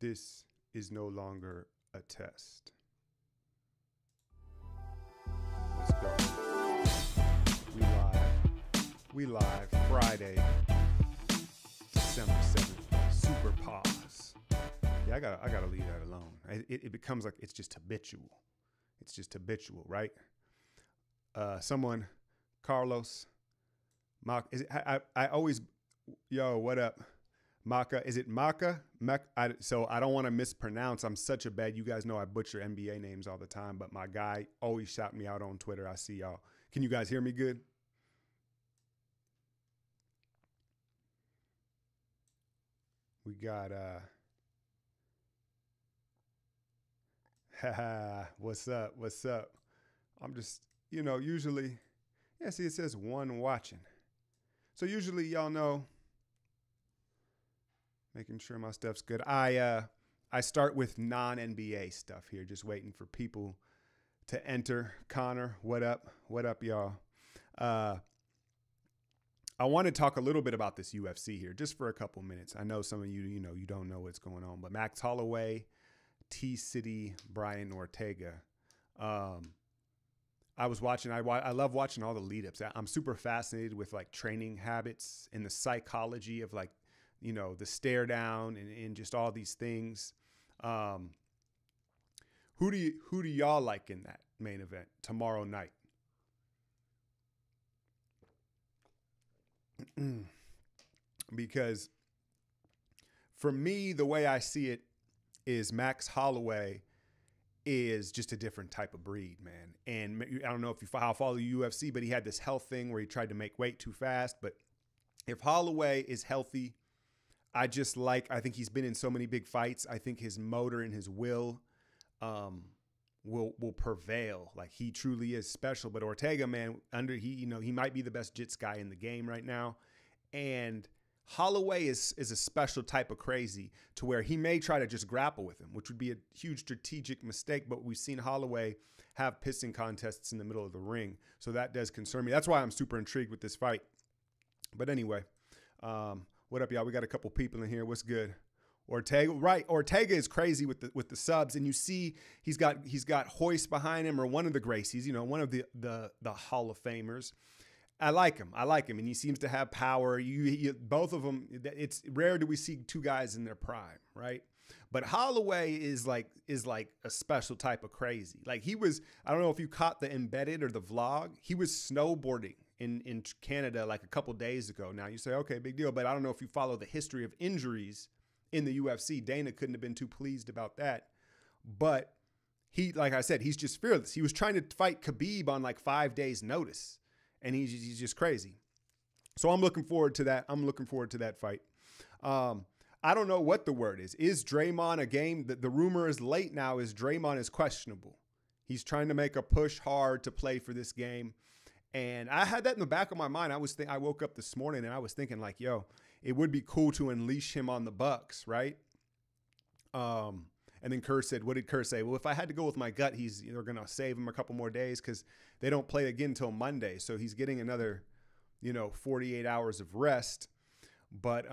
This is no longer a test. Let's go. We live. Friday, December 7th. Super pause. Yeah, I gotta leave that alone. It becomes like it's just habitual. It's just habitual, right? Someone, Carlos, is it, I always, yo, what up? Maka, is it Maka? So I don't want to mispronounce. I'm such a bad, you guys know I butcher NBA names all the time, but my guy always shout me out on Twitter. I see y'all. Can you guys hear me good? We got, what's up? What's up? I'm just, usually, yeah, see, it says one watching. So usually y'all know, making sure my stuff's good. I start with non-NBA stuff here, just waiting for people to enter. Connor, what up? What up, y'all? I want to talk a little bit about this UFC here, just for a couple minutes. I know some of you, you don't know what's going on, but Max Holloway, T-City, Brian Ortega. I was watching, I love watching all the lead-ups. I'm super fascinated with like training habits and the psychology of like, the stare down and just all these things. Who do y'all like in that main event tomorrow night? Because for me, the way I see it is Max Holloway is just a different type of breed, man. And I don't know if you follow UFC, but he had this health thing where he tried to make weight too fast. But if Holloway is healthy, I think he's been in so many big fights. I think his motor and his will prevail. Like, he truly is special. But Ortega, man, he might be the best jits guy in the game right now. And Holloway is a special type of crazy to where he may try to just grapple with him, which would be a huge strategic mistake. But we've seen Holloway have pissing contests in the middle of the ring. So that does concern me. That's why I'm super intrigued with this fight. But anyway, what up, y'all? We got a couple people in here. What's good? Ortega, right? Ortega is crazy with the subs, and you see he's got Hoist behind him, or one of the Gracies, one of the Hall of Famers. I like him, and he seems to have power. Both of them. It's rare do we see two guys in their prime, right? But Holloway is like a special type of crazy. Like, he was, I don't know if you caught the embedded or the vlog. He was snowboarding in Canada like a couple days ago. Now you say, okay, big deal. But I don't know if you follow the history of injuries in the UFC. Dana couldn't have been too pleased about that. But he, like I said, he's just fearless. He was trying to fight Khabib on like 5 days notice. And he's just crazy. So I'm looking forward to that. I'm looking forward to that fight. I don't know what the word is. Is Draymond a game? The rumor is late now is Draymond is questionable. He's trying to make a push hard to play for this game. And I had that in the back of my mind. I woke up this morning and I was thinking like, yo, it would be cool to unleash him on the Bucks, right? And then Kerr said, what did Kerr say? Well, if I had to go with my gut, they're going to save him a couple more days because they don't play again until Monday. So he's getting another, 48 hours of rest. But,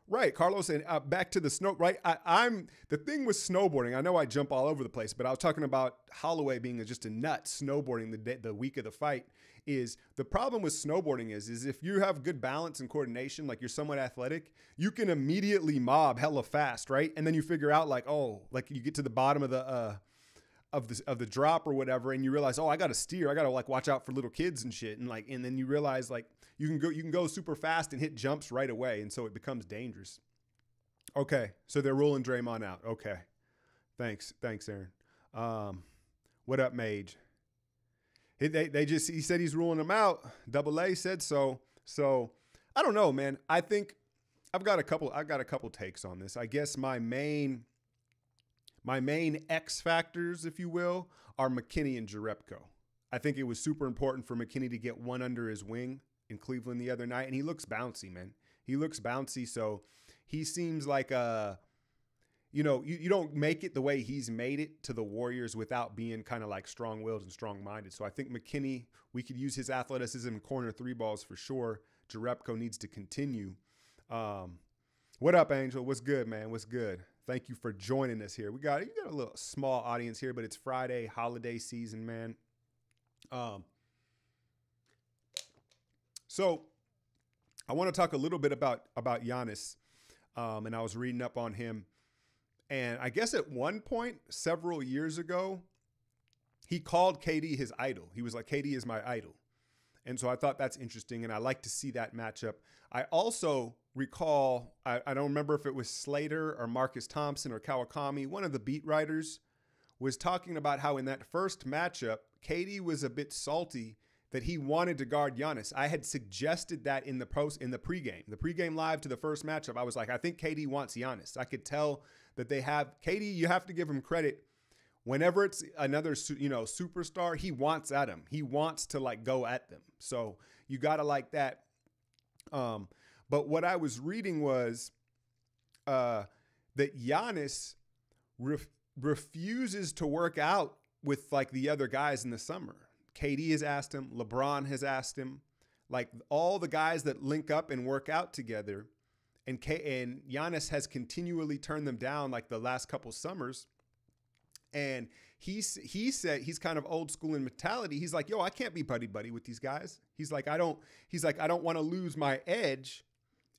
right, Carlos, and back to the snow, right? I'm the thing with snowboarding. I know I jump all over the place, but I was talking about Holloway being just a nut snowboarding the week of the fight. Is the problem with snowboarding is if you have good balance and coordination, like you're somewhat athletic, you can immediately mob hella fast, right? And then you figure out like, oh, like you get to the bottom of the drop or whatever, and you realize, oh, I got to steer, I got to like watch out for little kids and shit, and then you realize like you can go super fast and hit jumps right away, and so it becomes dangerous. Okay, so they're ruling Draymond out. Okay, thanks, Aaron. What up, Mage? He said he's ruling him out. Double A said so. So I don't know, man. I think I've got a couple takes on this. I guess my main X factors, if you will, are McKinney and Jerebko. I think it was super important for McKinney to get one under his wing in Cleveland the other night, and he looks bouncy, man. He looks bouncy, so he seems like you don't make it the way he's made it to the Warriors without being kind of like strong-willed and strong-minded. So I think McKinney, we could use his athleticism in corner three balls for sure. Jerebko needs to continue. What up, Angel? What's good, man? What's good? Thank you for joining us here. You got a little small audience here, but it's Friday, holiday season, man. So I want to talk a little bit about Giannis. And I was reading up on him. And I guess at one point, several years ago, he called KD his idol. He was like, KD is my idol. And so I thought that's interesting. And I like to see that matchup. I also recall, I don't remember if it was Slater or Marcus Thompson or Kawakami, one of the beat writers was talking about how in that first matchup, KD was a bit salty that he wanted to guard Giannis. I had suggested that in the pregame live to the first matchup. I was like, I think KD wants Giannis. I could tell that they have KD. You have to give him credit. Whenever it's another, superstar, he wants at him. He wants to like go at them. So you got to like that. But what I was reading was that Giannis refuses to work out with like the other guys in the summer. KD has asked him. LeBron has asked him. Like all the guys that link up and work out together. And Giannis has continually turned them down like the last couple summers. And he said he's kind of old school in mentality. He's like, yo, I can't be buddy with these guys. He's like, I don't want to lose my edge,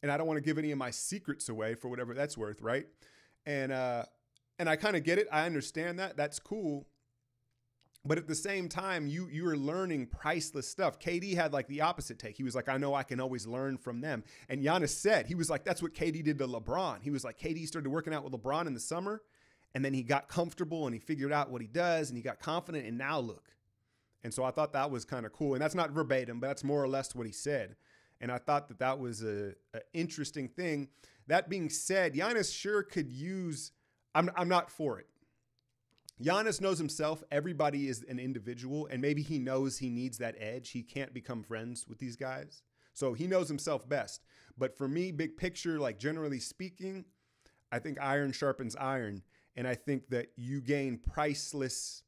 and I don't want to give any of my secrets away for whatever that's worth, right? And I kind of get it. I understand that. That's cool. But at the same time, you are learning priceless stuff. KD had like the opposite take. He was like, I know I can always learn from them. And Giannis said, he was like, that's what KD did to LeBron. He was like, KD started working out with LeBron in the summer, and then he got comfortable and he figured out what he does and he got confident, and now look. And so I thought that was kind of cool. And that's not verbatim, but that's more or less what he said. And I thought that was a interesting thing. That being said, Giannis sure could use, I'm not for it. Giannis knows himself. Everybody is an individual, and maybe he knows he needs that edge. He can't become friends with these guys. So he knows himself best. But for me, big picture, like generally speaking, I think iron sharpens iron. And I think that you gain priceless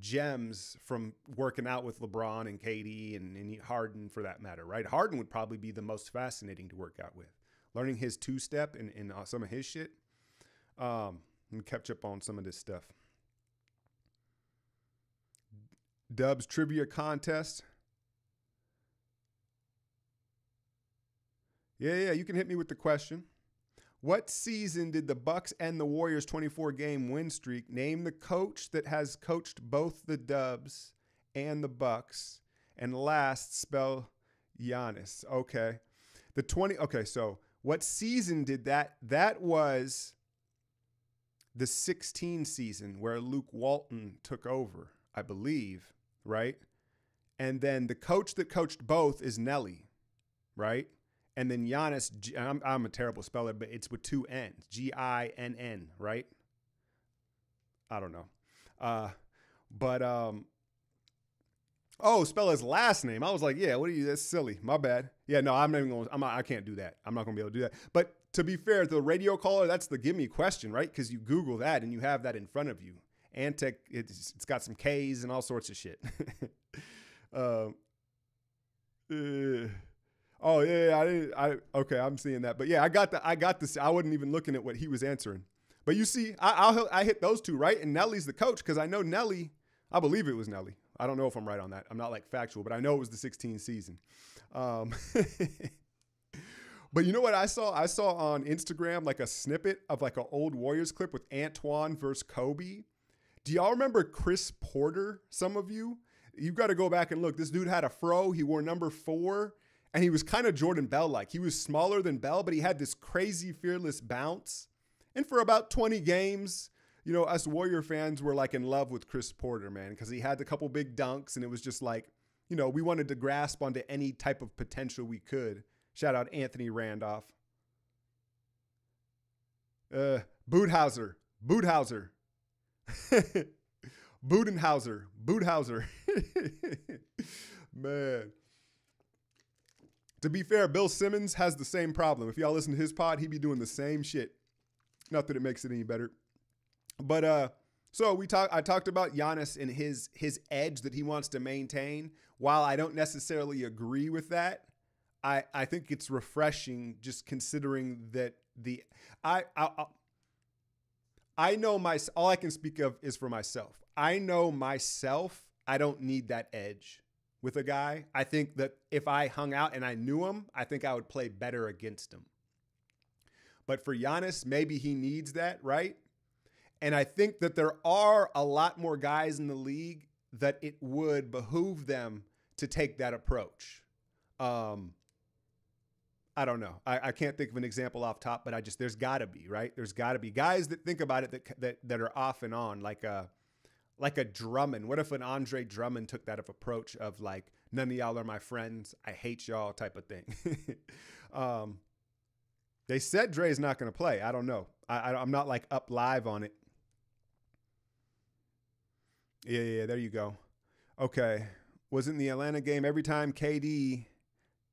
gems from working out with LeBron and KD and Harden for that matter, right? Harden would probably be the most fascinating to work out with. Learning his two-step and some of his shit. Let me catch up on some of this stuff. Dubs trivia contest. Yeah, you can hit me with the question. What season did the Bucks end the Warriors' 24-game win streak? Name the coach that has coached both the Dubs and the Bucks. And last, spell Giannis. Okay. So what season did that? That was the 16 season where Luke Walton took over, I believe, right? And then the coach that coached both is Nelly, right? And then Giannis, I'm a terrible speller, but it's with two N's, Ginn, right? I don't know. Spell his last name. I was like, yeah, that's silly. My bad. Yeah, no, I can't do that. I'm not going to be able to do that. But to be fair, the radio caller, that's the give me question, right? Because you Google that and you have that in front of you. Antec, it's got some K's and all sorts of shit. Okay, I'm seeing that. But yeah, I got this. I wasn't even looking at what he was answering. But you see, I hit those two, right? And Nelly's the coach because I know Nelly, I believe it was Nelly. I don't know if I'm right on that. I'm not like factual, but I know it was the 16th season. But you know what I saw? I saw on Instagram like a snippet of like an old Warriors clip with Antoine versus Kobe. Do y'all remember Chris Porter? Some of you got to go back and look. This dude had a fro. He wore number 4, and he was kind of Jordan Bell-like. He was smaller than Bell, but he had this crazy fearless bounce. And for about 20 games, us Warrior fans were like in love with Chris Porter, man, because he had a couple big dunks, and it was just like, we wanted to grasp onto any type of potential we could. Shout out Anthony Randolph. Budenhauser. Budenhauser. Man. To be fair, Bill Simmons has the same problem. If y'all listen to his pod, he'd be doing the same shit. Not that it makes it any better. But I talked about Giannis and his edge that he wants to maintain. While I don't necessarily agree with that, I think it's refreshing just considering that I know all I can speak of is for myself. I know myself. I don't need that edge with a guy. I think that if I hung out and I knew him, I think I would play better against him. But for Giannis, maybe he needs that, right? And I think that there are a lot more guys in the league that it would behoove them to take that approach. I don't know. I can't think of an example off top, but there's got to be, right? There's got to be guys that think about it that are off and on, like a Drummond. What if an Andre Drummond took that approach of like, none of y'all are my friends, I hate y'all type of thing. They said Dre's not going to play. I don't know. I'm not like up live on it. Yeah, there you go. Okay. Wasn't the Atlanta game every time KD...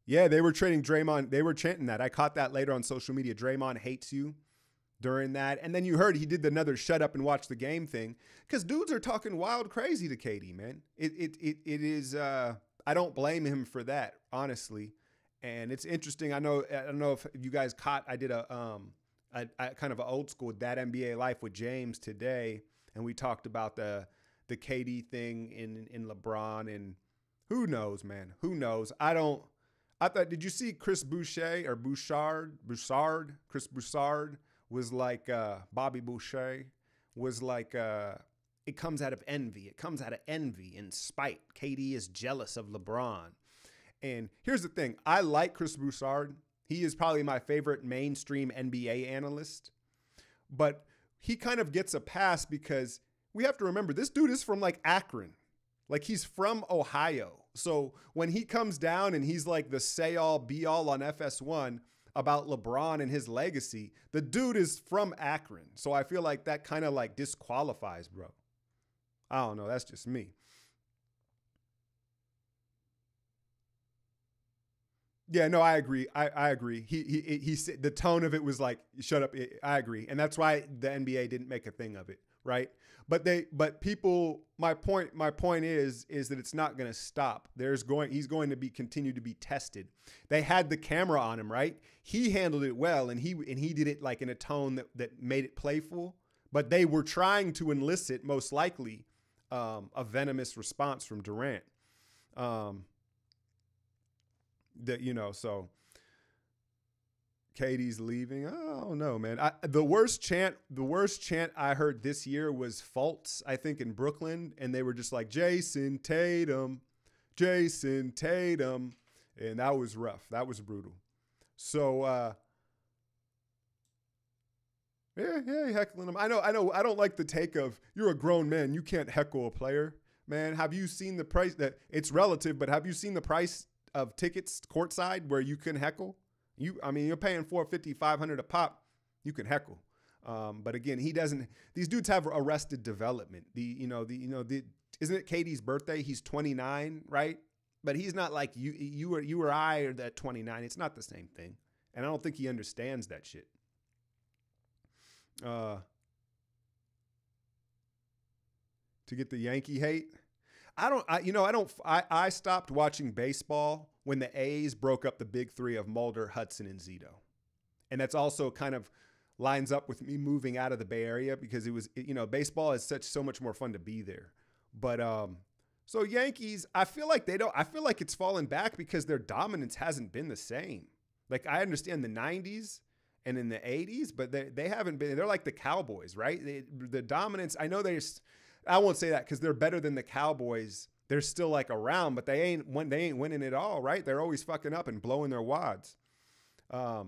Yeah, they were trading Draymond. They were chanting that. I caught that later on social media. Draymond hates you during that. And then you heard he did another shut up and watch the game thing because dudes are talking wild crazy to KD, man. It is, I don't blame him for that, honestly. And it's interesting. I don't know if you guys caught, I did a kind of an old school That NBA Life with James today. And we talked about the KD thing in LeBron and who knows, man, who knows? I thought, did you see Chris Bouchard? Chris Broussard was like, Bobby Boucher was like, it comes out of envy. It comes out of envy and spite. KD is jealous of LeBron. And here's the thing. I like Chris Broussard. He is probably my favorite mainstream NBA analyst. But he kind of gets a pass because we have to remember this dude is from like Akron. Like he's from Ohio. So when he comes down and he's like the say all be all on FS1 about LeBron and his legacy, the dude is from Akron. So I feel like that kind of like disqualifies, bro. I don't know. That's just me. Yeah, no, I agree. I agree. He said the tone of it was like, shut up. I agree. And that's why the NBA didn't make a thing of it. Right. But people, my point is that it's not going to stop. He's going to continue to be tested. They had the camera on him, right? He handled it well. And he did it like in a tone that made it playful, but they were trying to elicit most likely a venomous response from Durant. So KD's leaving. I don't know, man. The worst chant I heard this year was Fultz, I think, in Brooklyn, and they were just like Jason Tatum, and that was rough. That was brutal. So yeah, heckling him. I know. I don't like the take of you're a grown man, you can't heckle a player, man. Have you seen the price? That it's relative, but have you seen the price of tickets courtside where you can heckle? You're paying $450, $500 a pop. You can heckle. But again, he doesn't. These dudes have arrested development. Isn't it KD's birthday? He's 29, right? But he's not like you or I are at 29. It's not the same thing, and I don't think he understands that shit. To get the Yankee hate. I stopped watching baseball when the A's broke up the big three of Mulder, Hudson, and Zito. And that's also kind of lines up with me moving out of the Bay Area because baseball is so much more fun to be there. But, so Yankees, I feel like it's fallen back because their dominance hasn't been the same. Like I understand the 90s and in the 80s, but they haven't been, they're like the Cowboys, right? The dominance, I won't say that because they're better than the Cowboys. They're still like around, but they ain't winning it all, right? They're always fucking up and blowing their wads. But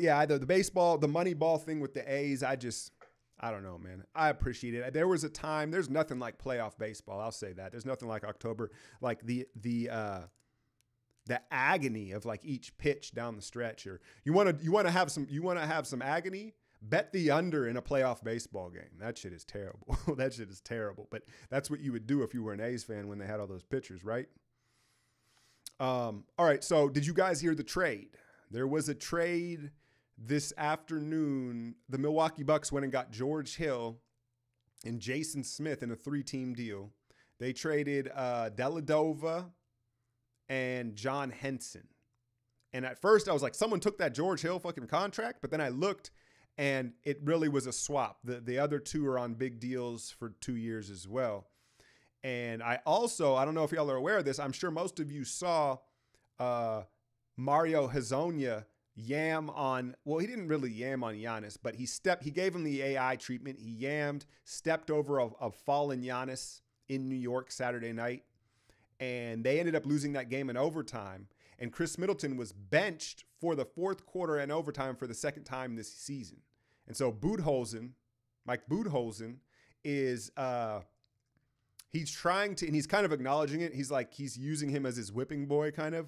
yeah, the baseball, the money ball thing with the A's, I don't know, man. I appreciate it. There was a time, there's nothing like playoff baseball. I'll say that. There's nothing like October, like the agony of like each pitch down the stretch. Or you want to have some agony. Bet the under in a playoff baseball game. That shit is terrible. That shit is terrible. But that's what you would do if you were an A's fan when they had all those pitchers, right? All right. So did you guys hear the trade? There was a trade this afternoon. The Milwaukee Bucks went and got George Hill and Jason Smith in a 3-team deal. They traded Deladova and John Henson. And at first I was like, someone took that George Hill fucking contract. But then I looked and it really was a swap. The other two are on big deals for 2 years as well. And I don't know if y'all are aware of this. I'm sure most of you saw Mario Hezonja yam on, well, he didn't really yam on Giannis, but he gave him the AI treatment. He yammed, stepped over a fallen Giannis in New York Saturday night. And they ended up losing that game in overtime. And Chris Middleton was benched for the fourth quarter and overtime for the second time this season. And so Mike Budenholzer is, he's trying to, and he's kind of acknowledging it. He's using him as his whipping boy kind of.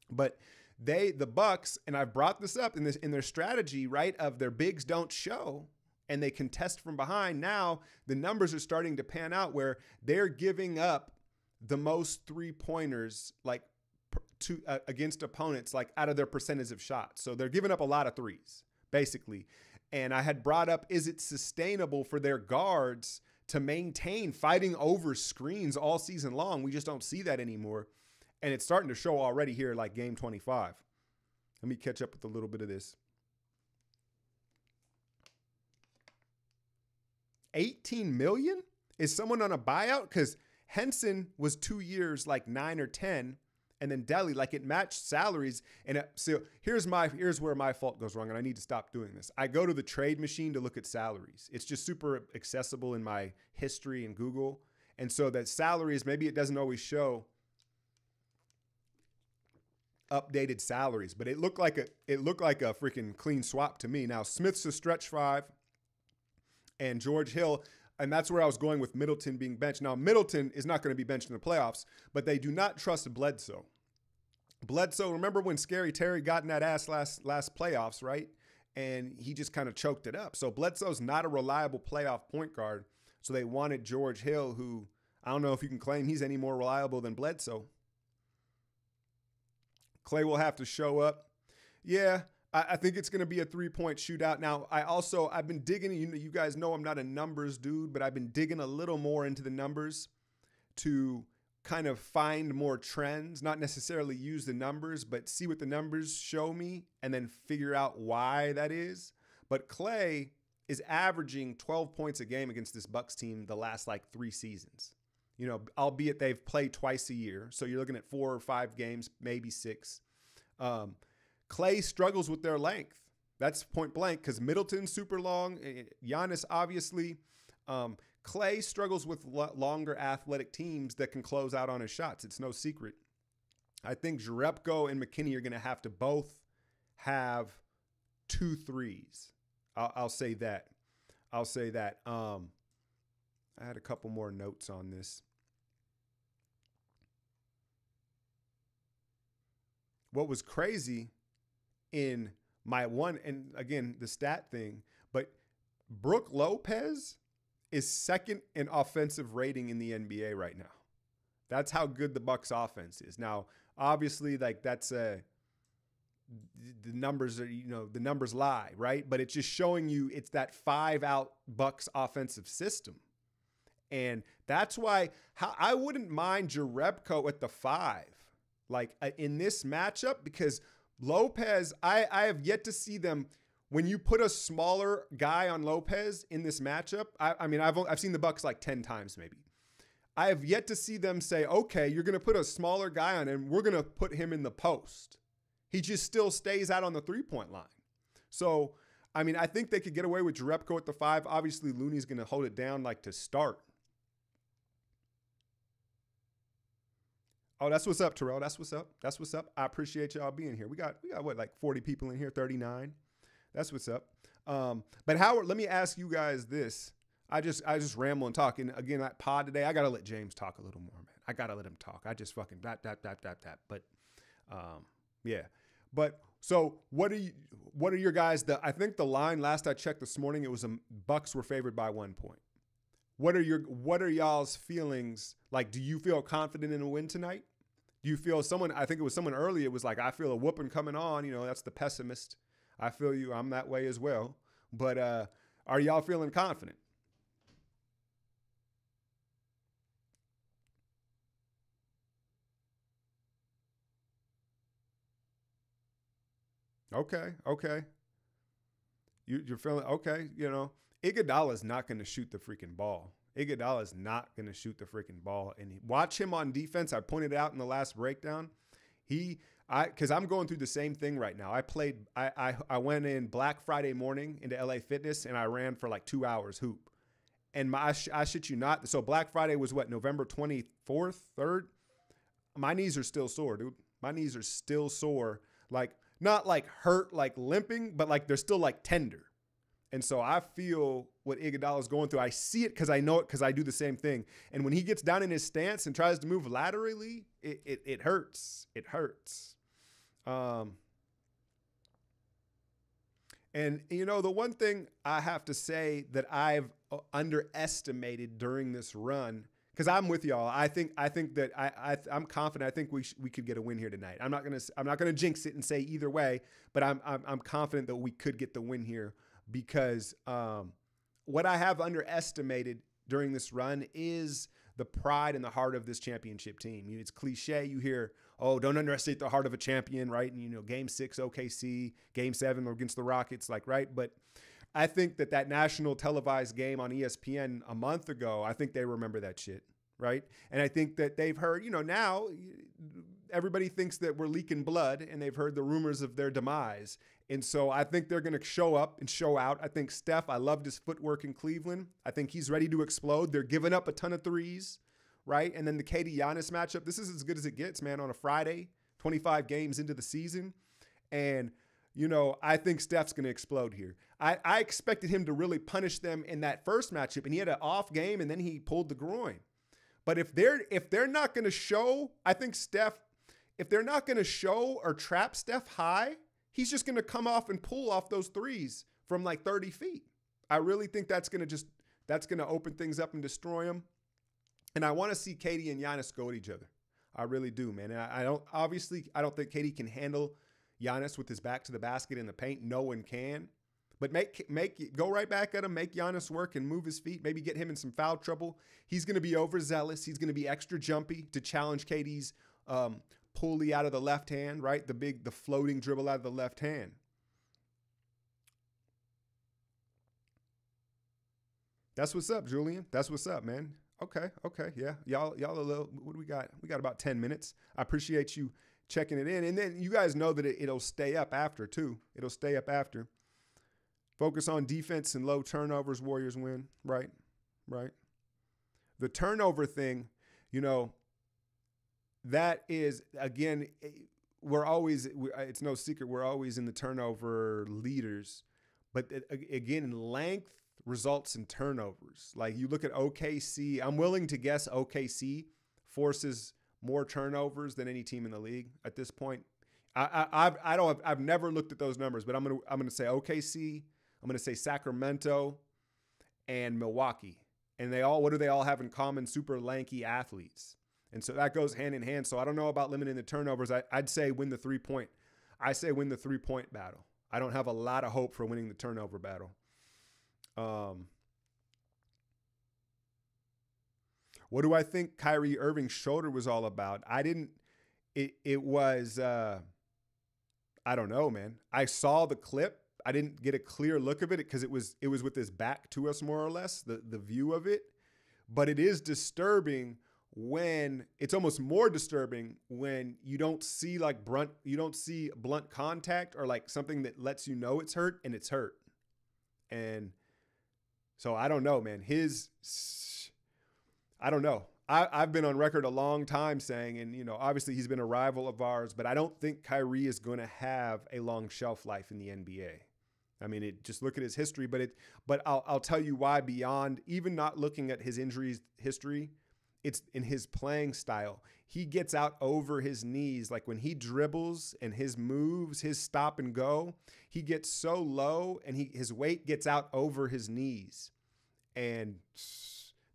But the Bucks, and I've brought this up in their strategy, right, of their bigs don't show and they contest from behind. Now the numbers are starting to pan out where they're giving up the most 3-pointers against opponents, like out of their percentage of shots. So they're giving up a lot of threes, basically. And I had brought up, is it sustainable for their guards to maintain fighting over screens all season long? We just don't see that anymore. And it's starting to show already here, like game 25. Let me catch up with a little bit of this. 18 million? Is someone on a buyout? Because Henson was 2 years, like 9 or 10. And then Delly, like it matched salaries. And so here's where my fault goes wrong. And I need to stop doing this. I go to the trade machine to look at salaries. It's just super accessible in my history in Google. And so that salaries, maybe it doesn't always show updated salaries, but it looked like a freaking clean swap to me. Now Smith's a stretch 5 and George Hill. And that's where I was going with Middleton being benched. Now, Middleton is not going to be benched in the playoffs, but they do not trust Bledsoe. Bledsoe, remember when Scary Terry got in that ass last playoffs, right? And he just kind of choked it up. So Bledsoe's not a reliable playoff point guard. So they wanted George Hill, who I don't know if you can claim he's any more reliable than Bledsoe. Clay will have to show up. Yeah. I think it's going to be a 3-point shootout. Now, I've been digging, you guys know I'm not a numbers dude, but I've been digging a little more into the numbers to kind of find more trends, not necessarily use the numbers, but see what the numbers show me and then figure out why that is. But Clay is averaging 12 points a game against this Bucks team the last like 3 seasons. Albeit they've played twice a year. So you're looking at 4 or 5 games, maybe 6. Clay struggles with their length. That's point blank because Middleton's super long. Giannis, obviously. Clay struggles with longer athletic teams that can close out on his shots. It's no secret. I think Jerebko and McKinney are going to have to both have 2 threes. I'll say that. I had a couple more notes on this. What was crazy in my one, and again, the stat thing, but Brook Lopez is second in offensive rating in the NBA right now. That's how good the Bucks offense is. Now, obviously, like the numbers are, the numbers lie, right? But it's just showing you it's that 5-out Bucks offensive system. And that's why I wouldn't mind Jerebko at the 5, like in this matchup, because Lopez, I have yet to see them, when you put a smaller guy on Lopez in this matchup, I've seen the Bucks like 10 times maybe. I have yet to see them say, okay, you're going to put a smaller guy on him, we're going to put him in the post. He just still stays out on the 3-point line. So, I think they could get away with Jerebko at the 5. Obviously, Looney's going to hold it down like to start. Oh, that's what's up, Terrell. That's what's up. I appreciate y'all being here. We got what, like 40 people in here, 39. That's what's up. But Howard, let me ask you guys this. I just ramble and talk. And again, that pod today, I gotta let James talk a little more, man. I gotta let him talk. I just fucking that. But yeah. But so what are your guys? I think the line last I checked this morning, it was Bucks were favored by 1 point. What are y'all's feelings? Like, do you feel confident in a win tonight? Do you feel I think it was someone earlier, it was like, I feel a whooping coming on. That's the pessimist. I feel you. I'm that way as well. But are y'all feeling confident? Okay. Okay. You're feeling okay. Iguodala's not going to shoot the freaking ball. Iguodala's not going to shoot the freaking ball. And watch him on defense. I pointed out in the last breakdown. Because I'm going through the same thing right now. I went in Black Friday morning into LA Fitness and I ran for like 2 hours hoop. And I shit you not. So Black Friday was what, November 24th, 3rd? My knees are still sore, dude. My knees are still sore. Like, not like hurt, like limping, but like they're still like tender. And so I feel what Iguodala is going through. I see it because I know it because I do the same thing. And when he gets down in his stance and tries to move laterally, it hurts. It hurts. And, the one thing I have to say that I've underestimated during this run, because I'm with y'all. I think that I'm confident. I think we could get a win here tonight. I'm not gonna jinx it and say either way, but I'm confident that we could get the win here because what I have underestimated during this run is the pride and the heart of this championship team. It's cliche. You hear, oh, don't underestimate the heart of a champion, right? And, Game 6 OKC, Game 7 against the Rockets, right? But I think that national televised game on ESPN a month ago, I think they remember that shit, right? And I think that they've heard, now everybody thinks that we're leaking blood and they've heard the rumors of their demise. And so I think they're going to show up and show out. I think Steph, I loved his footwork in Cleveland. I think he's ready to explode. They're giving up a ton of threes, right? And then the KD Giannis matchup, this is as good as it gets, man, on a Friday, 25 games into the season. And, I think Steph's going to explode here. I expected him to really punish them in that first matchup, and he had an off game, and then he pulled the groin. But if they're not going to show, I think Steph, if they're not going to show or trap Steph high, he's just going to come off and pull off those threes from like 30 feet. I really think that's going to open things up and destroy him. And I want to see KD and Giannis go at each other. I really do, man. And I don't think KD can handle Giannis with his back to the basket in the paint. No one can. But go right back at him, make Giannis work and move his feet, maybe get him in some foul trouble. He's going to be overzealous. He's going to be extra jumpy to challenge KD's pulley out of the left hand, right? The floating dribble out of the left hand. That's what's up, Julian. That's what's up, man. Okay. Yeah. Y'all a little, what do we got? We got about 10 minutes. I appreciate you checking it in. And then you guys know that it'll stay up after too. It'll stay up after. Focus on defense and low turnovers. Warriors win. Right. The turnover thing, that is, again, it's no secret, we're always in the turnover leaders. But again, length results in turnovers. Like you look at OKC, I'm willing to guess OKC forces more turnovers than any team in the league at this point. I've never looked at those numbers, but I'm gonna say OKC, I'm gonna say Sacramento, and Milwaukee. And what do they all have in common? Super lanky athletes. And so that goes hand in hand. So I don't know about limiting the turnovers. I'd say win the 3-point. I say win the 3-point battle. I don't have a lot of hope for winning the turnover battle. What do I think Kyrie Irving's shoulder was all about? It was, I don't know, man. I saw the clip. I didn't get a clear look of it because it was with his back to us, more or less, the view of it. But it is disturbing when it's almost more disturbing when you don't see blunt contact or like something that lets you know it's hurt and it's hurt. And so I don't know, man. I don't know. I've been on record a long time saying, and obviously he's been a rival of ours, but I don't think Kyrie is going to have a long shelf life in the NBA. I mean, just look at his history, but I'll tell you why. Beyond even not looking at his injuries history, it's in his playing style. He gets out over his knees. Like when he dribbles and his moves, his stop and go, he gets so low and his weight gets out over his knees. And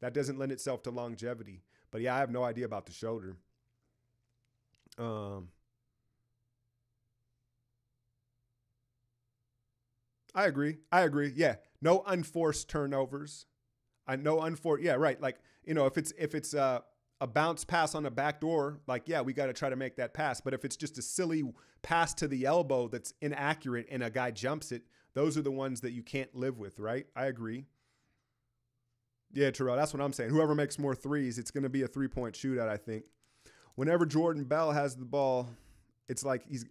that doesn't lend itself to longevity. But yeah, I have no idea about the shoulder. I agree. Yeah. No unforced turnovers. Yeah, right. Like, if it's a bounce pass on a back door, like, yeah, we got to try to make that pass. But if it's just a silly pass to the elbow that's inaccurate and a guy jumps it, those are the ones that you can't live with, right? I agree. Yeah, Terrell, that's what I'm saying. Whoever makes more threes, it's going to be a three-point shootout, I think. Whenever Jordan Bell has the ball, it's like he's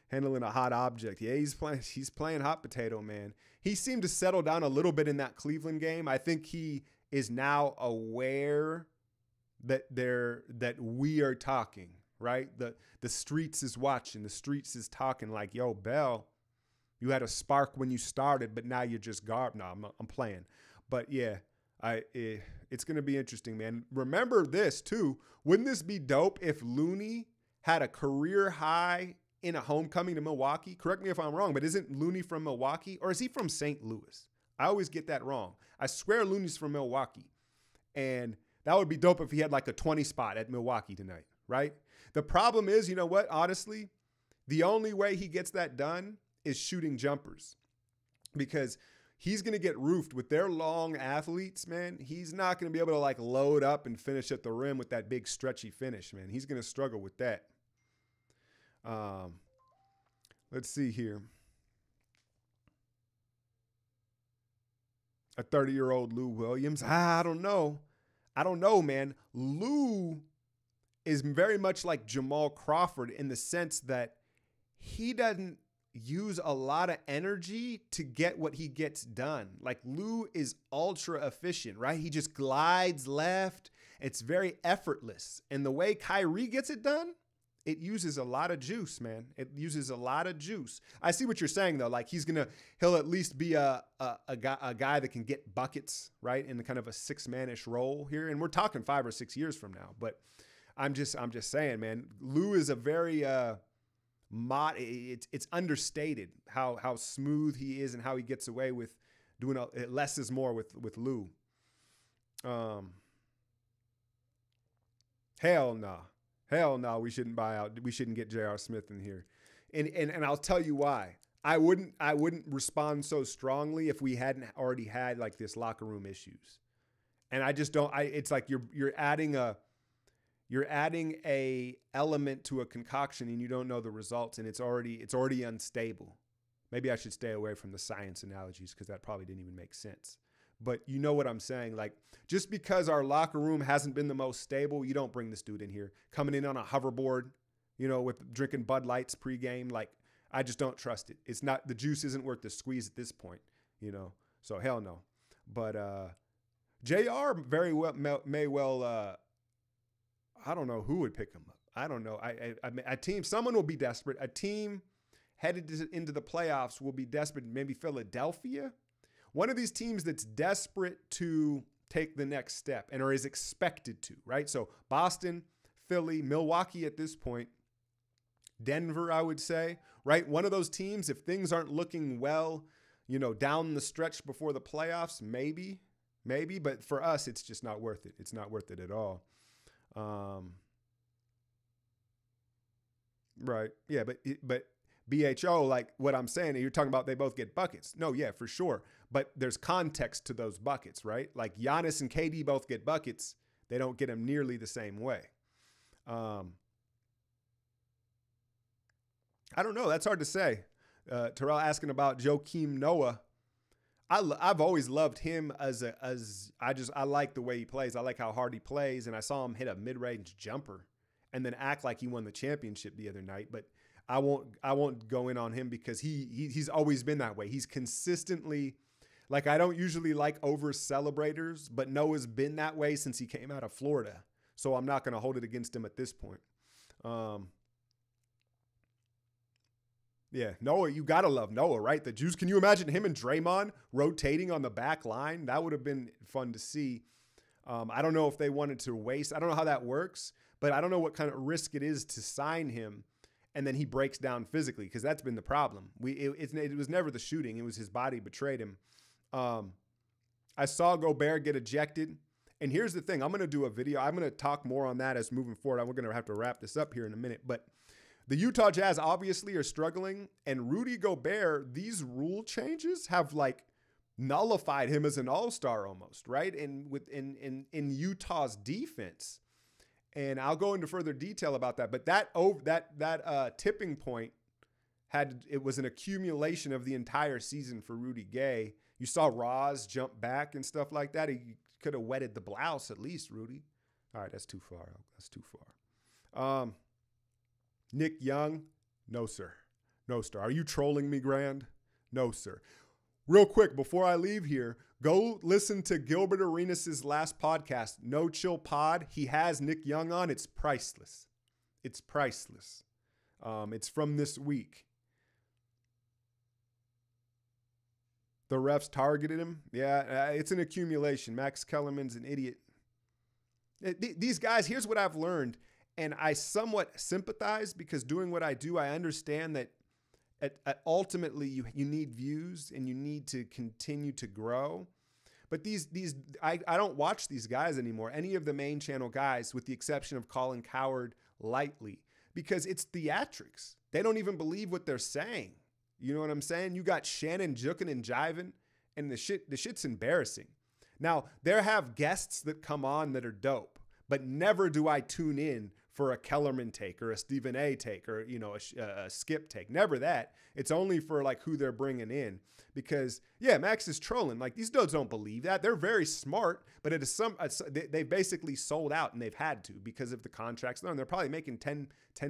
handling a hot object. Yeah, he's playing hot potato, man. He seemed to settle down a little bit in that Cleveland game. I think he is now aware that we are talking, right? The streets is watching. The streets is talking like, yo, Bell, you had a spark when you started, but now you're just garbage. No, I'm playing. But yeah, it's going to be interesting, man. Remember this too. Wouldn't this be dope if Looney had a career high in a homecoming to Milwaukee? Correct me if I'm wrong, but isn't Looney from Milwaukee, or is he from St. Louis? I always get that wrong. I swear Looney's from Milwaukee. And that would be dope if he had like a 20 spot at Milwaukee tonight, right? The problem is, you know what, honestly, the only way he gets that done is shooting jumpers, because he's going to get roofed with their long athletes, man. He's not going to be able to like load up and finish at the rim with that big stretchy finish, man. He's going to struggle with that. Let's see here. A 30-year-old Lou Williams. I don't know. Man. Lou is very much like Jamal Crawford in the sense that he doesn't use a lot of energy to get what he gets done. Like, Lou is ultra efficient, right? He just glides left. It's very effortless. And the way Kyrie gets it done, it uses a lot of juice, man. It uses a lot of juice. I see what you're saying, though. Like, he'll at least be a guy that can get buckets, right, in the kind of a six-man-ish role here. And we're talking 5 or 6 years from now. But I'm just saying, man, Lou is a very it's understated how smooth he is and how he gets away with doing less is more with Lou. Hell no, we shouldn't buy out. We shouldn't get J.R. Smith in here. And I'll tell you why. I wouldn't respond so strongly if we hadn't already had like this locker room issues. And I just don't. It's like you're adding a element to a concoction and you don't know the results, and it's already unstable. Maybe I should stay away from the science analogies because that probably didn't even make sense. But you know what I'm saying? Like, just because our locker room hasn't been the most stable, you don't bring this dude in here coming in on a hoverboard, with drinking Bud Lights pregame. Like, I just don't trust it. It's not, the juice isn't worth the squeeze at this point, So hell no. But JR very well may well. I don't know who would pick him up. I don't know. Someone will be desperate. A team headed into the playoffs will be desperate. Maybe Philadelphia. One of these teams that's desperate to take the next step or is expected to, right? So Boston, Philly, Milwaukee at this point, Denver, I would say, right? One of those teams, if things aren't looking well, down the stretch before the playoffs, maybe, but for us, it's just not worth it. It's not worth it at all. Right. Yeah. But BHO, like what I'm saying, you're talking about they both get buckets. No, yeah, for sure. But there's context to those buckets, right? Like Giannis and KD both get buckets. They don't get them nearly the same way. I don't know. That's hard to say. Terrell asking about Joakim Noah. I've always loved him I like the way he plays. I like how hard he plays. And I saw him hit a mid-range jumper and then act like he won the championship the other night. But I won't go in on him because he's always been that way. He's consistently, like, I don't usually like over celebrators, but Noah's been that way since he came out of Florida. So I'm not going to hold it against him at this point. Yeah, Noah, you got to love Noah, right? The juice. Can you imagine him and Draymond rotating on the back line? That would have been fun to see. I don't know if they wanted to waste. I don't know how that works, but I don't know what kind of risk it is to sign him and then he breaks down physically, because that's been the problem. It was never the shooting. It was his body betrayed him. I saw Gobert get ejected. And here's the thing. I'm going to do a video. I'm going to talk more on that as moving forward. We're going to have to wrap this up here in a minute. But the Utah Jazz obviously are struggling. And Rudy Gobert, these rule changes have like nullified him as an all-star almost, right? And in Utah's defense. And I'll go into further detail about that. But that tipping point it was an accumulation of the entire season for Rudy Gay. You saw Roz jump back and stuff like that. He could have wetted the blouse at least, Rudy. All right, that's too far. That's too far. Nick Young, no, sir. No, sir. Are you trolling me, Grand? No, sir. Real quick, before I leave here, go listen to Gilbert Arenas' last podcast, No Chill Pod. He has Nick Young on. It's priceless. It's priceless. It's from this week. The refs targeted him. Yeah, it's an accumulation. Max Kellerman's an idiot. These guys, here's what I've learned, and I somewhat sympathize because doing what I do, I understand that ultimately you need views and you need to continue to grow. But I don't watch these guys anymore, any of the main channel guys, with the exception of Colin Cowherd lightly, because it's theatrics. They don't even believe what they're saying. You know what I'm saying? You got Shannon juking and jiving, and the shit's embarrassing. Now, there have guests that come on that are dope, but never do I tune in for a Kellerman take or a Stephen A take or, a Skip take. Never that. It's only for like who they're bringing in, because Max is trolling. Like, these dudes don't believe that. They're very smart, but they basically sold out, and they've had to because of the contracts. They're probably making 10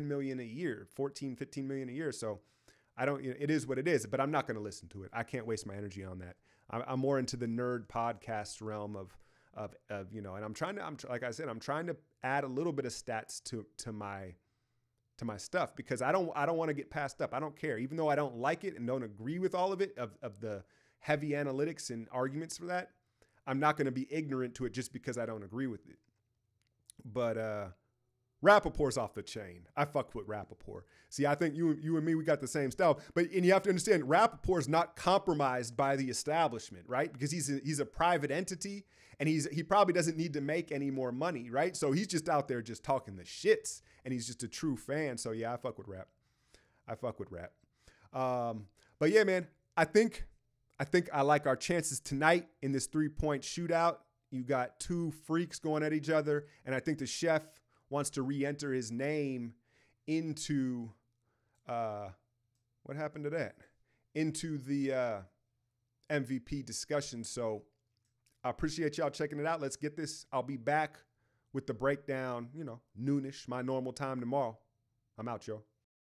million a year, 14, 15 million a year. So it is what it is, but I'm not going to listen to it. I can't waste my energy on that. I'm more into the nerd podcast realm of and I'm trying to add a little bit of stats to my stuff, because I don't want to get passed up. I don't care. Even though I don't like it and don't agree with all of it, of the heavy analytics and arguments for that, I'm not going to be ignorant to it just because I don't agree with it. But, Rappaport's off the chain. I fuck with Rappaport. See, I think you and me, we got the same style. And you have to understand, Rappaport's not compromised by the establishment, right? Because he's a private entity, and he probably doesn't need to make any more money, right? So he's just out there just talking the shits, and he's just a true fan. So yeah, I fuck with rap. But yeah, man, I think I like our chances tonight in this 3-point shootout. You got two freaks going at each other, and I think the chef wants to re-enter his name into what happened to that? Into the MVP discussion. So I appreciate y'all checking it out. Let's get this. I'll be back with the breakdown, noonish, my normal time tomorrow. I'm out, y'all.